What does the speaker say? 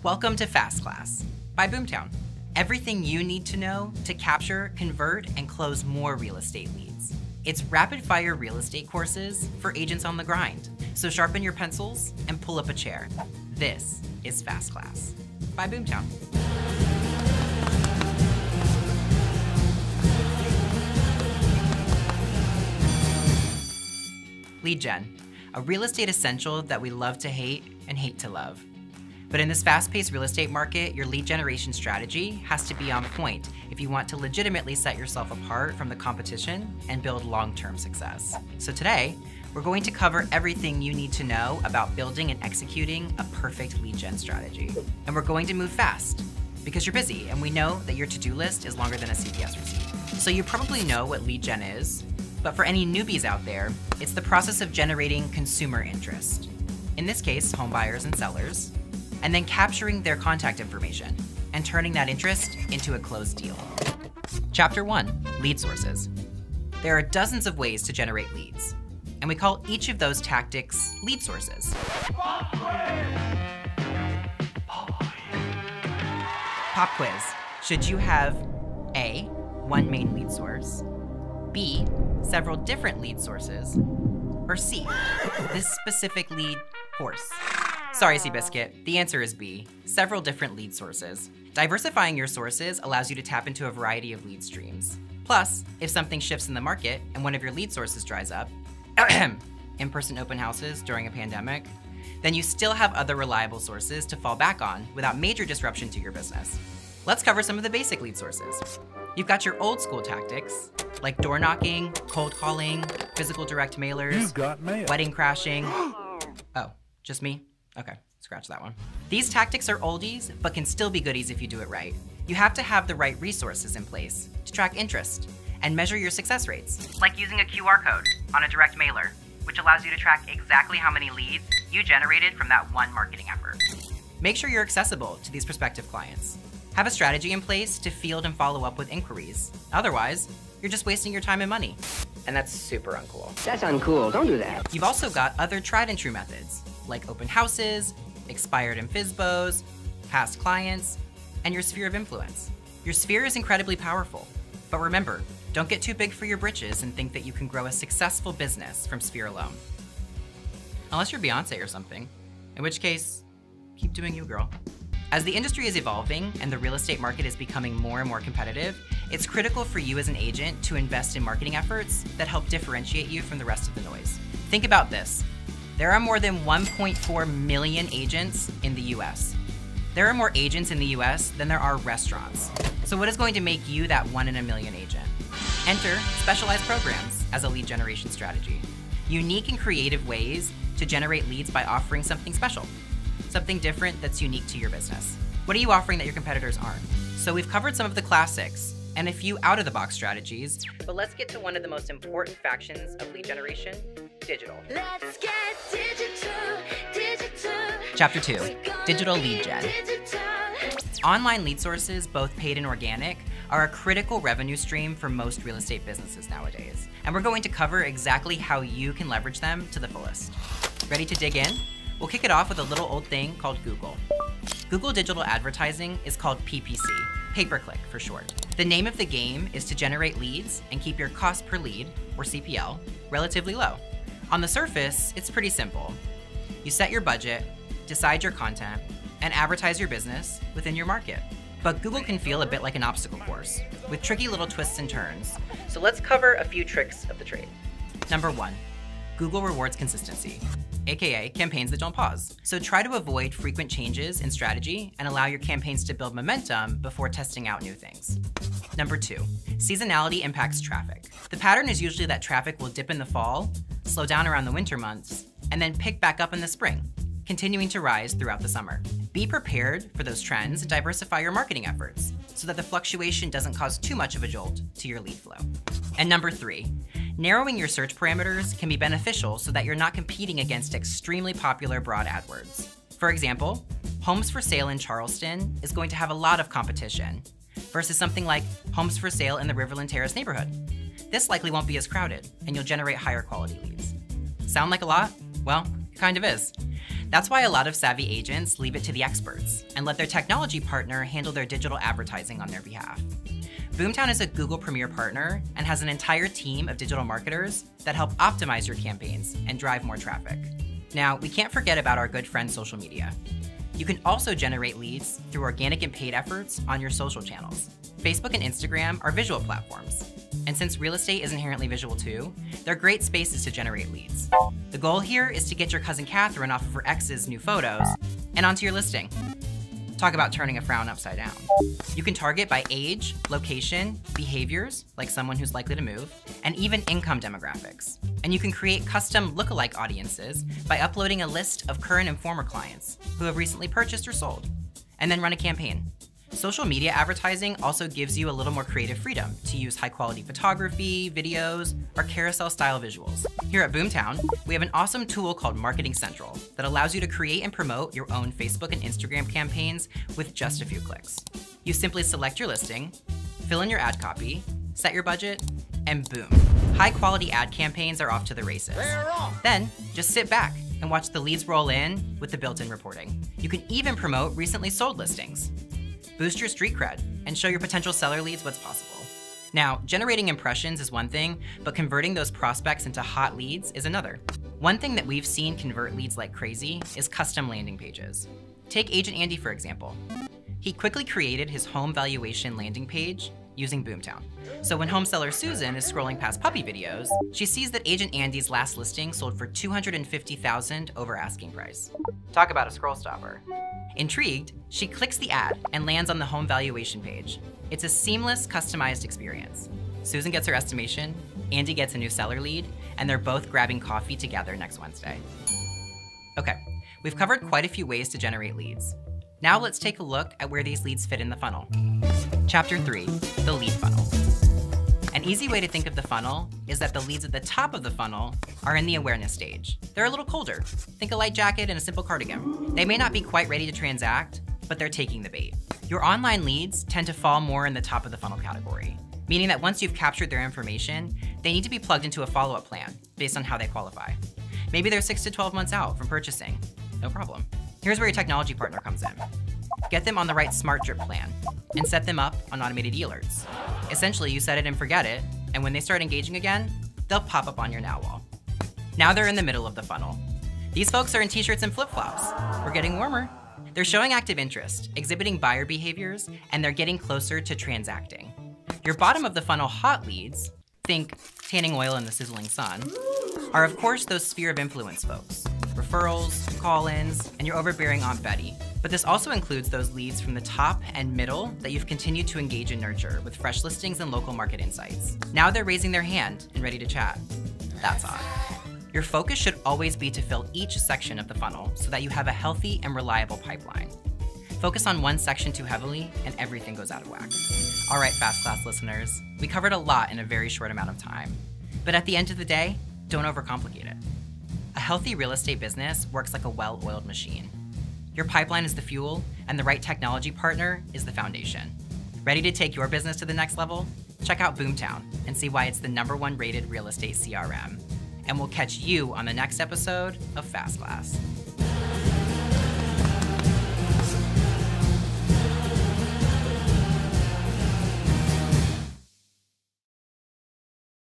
Welcome to Fast Class by BoomTown. Everything you need to know to capture, convert, and close more real estate leads. It's rapid-fire real estate courses for agents on the grind. So sharpen your pencils and pull up a chair. This is Fast Class by BoomTown. Lead gen, a real estate essential that we love to hate and hate to love. But in this fast-paced real estate market, your lead generation strategy has to be on point if you want to legitimately set yourself apart from the competition and build long-term success. So today, we're going to cover everything you need to know about building and executing a perfect lead gen strategy. And we're going to move fast because you're busy, and we know that your to-do list is longer than a CVS receipt. So you probably know what lead gen is, but for any newbies out there, it's the process of generating consumer interest. In this case, home buyers and sellers, and then capturing their contact information and turning that interest into a closed deal. Chapter 1, lead sources. There are dozens of ways to generate leads, and we call each of those tactics lead sources. Pop quiz. Should you have A, one main lead source, B, several different lead sources, or C, this specific lead horse? Sorry, Seabiscuit, the answer is B, several different lead sources. Diversifying your sources allows you to tap into a variety of lead streams. Plus, if something shifts in the market and one of your lead sources dries up, in-person open houses during a pandemic, then you still have other reliable sources to fall back on without major disruption to your business. Let's cover some of the basic lead sources. You've got your old school tactics, like door knocking, cold calling, physical direct mailers, wedding crashing. Oh, just me? Okay, scratch that one. These tactics are oldies, but can still be goodies if you do it right. You have to have the right resources in place to track interest and measure your success rates. Like using a QR code on a direct mailer, which allows you to track exactly how many leads you generated from that one marketing effort. Make sure you're accessible to these prospective clients. Have a strategy in place to field and follow up with inquiries. Otherwise, you're just wasting your time and money. And that's super uncool. That's uncool, don't do that. You've also got other tried and true methods, like open houses, expired and FSBOs, past clients, and your sphere of influence. Your sphere is incredibly powerful, but remember, don't get too big for your britches and think that you can grow a successful business from sphere alone. Unless you're Beyonce or something, in which case, keep doing you, girl. As the industry is evolving and the real estate market is becoming more and more competitive, it's critical for you as an agent to invest in marketing efforts that help differentiate you from the rest of the noise. Think about this. There are more than 1.4 million agents in the US. There are more agents in the US than there are restaurants. So what is going to make you that 1 in a million agent? Enter specialized programs as a lead generation strategy. Unique and creative ways to generate leads by offering something special. Something different that's unique to your business. What are you offering that your competitors aren't? So we've covered some of the classics and a few out-of-the-box strategies, but let's get to one of the most important factions of lead generation, digital. Let's get digital, digital. Chapter 2, digital lead gen. Digital. Online lead sources, both paid and organic, are a critical revenue stream for most real estate businesses nowadays. And we're going to cover exactly how you can leverage them to the fullest. Ready to dig in? We'll kick it off with a little old thing called Google. Google digital advertising is called PPC, pay-per-click for short. The name of the game is to generate leads and keep your cost per lead, or CPL, relatively low. On the surface, it's pretty simple. You set your budget, decide your content, and advertise your business within your market. But Google can feel a bit like an obstacle course, with tricky little twists and turns. So let's cover a few tricks of the trade. Number 1, Google rewards consistency, aka campaigns that don't pause. So try to avoid frequent changes in strategy and allow your campaigns to build momentum before testing out new things. Number 2, seasonality impacts traffic. The pattern is usually that traffic will dip in the fall, slow down around the winter months, and then pick back up in the spring, continuing to rise throughout the summer. Be prepared for those trends and diversify your marketing efforts so that the fluctuation doesn't cause too much of a jolt to your lead flow. And number 3, narrowing your search parameters can be beneficial so that you're not competing against extremely popular broad AdWords. For example, homes for sale in Charleston is going to have a lot of competition versus something like homes for sale in the Riverland Terrace neighborhood. This likely won't be as crowded and you'll generate higher quality leads. Sound like a lot? Well, it kind of is. That's why a lot of savvy agents leave it to the experts and let their technology partner handle their digital advertising on their behalf. BoomTown is a Google Premier partner and has an entire team of digital marketers that help optimize your campaigns and drive more traffic. Now, we can't forget about our good friend social media. You can also generate leads through organic and paid efforts on your social channels. Facebook and Instagram are visual platforms. And since real estate is inherently visual too, they're great spaces to generate leads. The goal here is to get your cousin Catherine off of her ex's new photos and onto your listing. Talk about turning a frown upside down. You can target by age, location, behaviors, like someone who's likely to move, and even income demographics. And you can create custom lookalike audiences by uploading a list of current and former clients who have recently purchased or sold, and then run a campaign. Social media advertising also gives you a little more creative freedom to use high-quality photography, videos, or carousel-style visuals. Here at BoomTown, we have an awesome tool called Marketing Central that allows you to create and promote your own Facebook and Instagram campaigns with just a few clicks. You simply select your listing, fill in your ad copy, set your budget, and boom. High-quality ad campaigns are off to the races. Then, just sit back and watch the leads roll in with the built-in reporting. You can even promote recently sold listings. Boost your street cred and show your potential seller leads what's possible. Now, generating impressions is one thing, but converting those prospects into hot leads is another. One thing that we've seen convert leads like crazy is custom landing pages. Take Agent Andy, for example. He quickly created his home valuation landing page using BoomTown. So when home seller Susan is scrolling past puppy videos, she sees that Agent Andy's last listing sold for $250,000 over asking price. Talk about a scroll stopper. Intrigued, she clicks the ad and lands on the home valuation page. It's a seamless, customized experience. Susan gets her estimation, Andy gets a new seller lead, and they're both grabbing coffee together next Wednesday. Okay, we've covered quite a few ways to generate leads. Now let's take a look at where these leads fit in the funnel. Chapter 3, the lead funnel. An easy way to think of the funnel is that the leads at the top of the funnel are in the awareness stage. They're a little colder. Think a light jacket and a simple cardigan. They may not be quite ready to transact, but they're taking the bait. Your online leads tend to fall more in the top of the funnel category, meaning that once you've captured their information, they need to be plugged into a follow-up plan based on how they qualify. Maybe they're 6 to 12 months out from purchasing. No problem. Here's where your technology partner comes in. Get them on the right smart drip plan and set them up on automated e-alerts. Essentially, you set it and forget it, and when they start engaging again, they'll pop up on your now wall. Now they're in the middle of the funnel. These folks are in t-shirts and flip-flops. We're getting warmer. They're showing active interest, exhibiting buyer behaviors, and they're getting closer to transacting. Your bottom of the funnel hot leads, think tanning oil in the sizzling sun, are of course those sphere of influence folks. Referrals, call-ins, and your overbearing Aunt Betty. But this also includes those leads from the top and middle that you've continued to engage and nurture with fresh listings and local market insights. Now they're raising their hand and ready to chat. That's odd. Your focus should always be to fill each section of the funnel so that you have a healthy and reliable pipeline. Focus on one section too heavily and everything goes out of whack. All right, Fast Class listeners, we covered a lot in a very short amount of time. But at the end of the day, don't overcomplicate it. A healthy real estate business works like a well-oiled machine. Your pipeline is the fuel, and the right technology partner is the foundation. Ready to take your business to the next level? Check out BoomTown and see why it's the #1 rated real estate CRM. And we'll catch you on the next episode of Fast Class.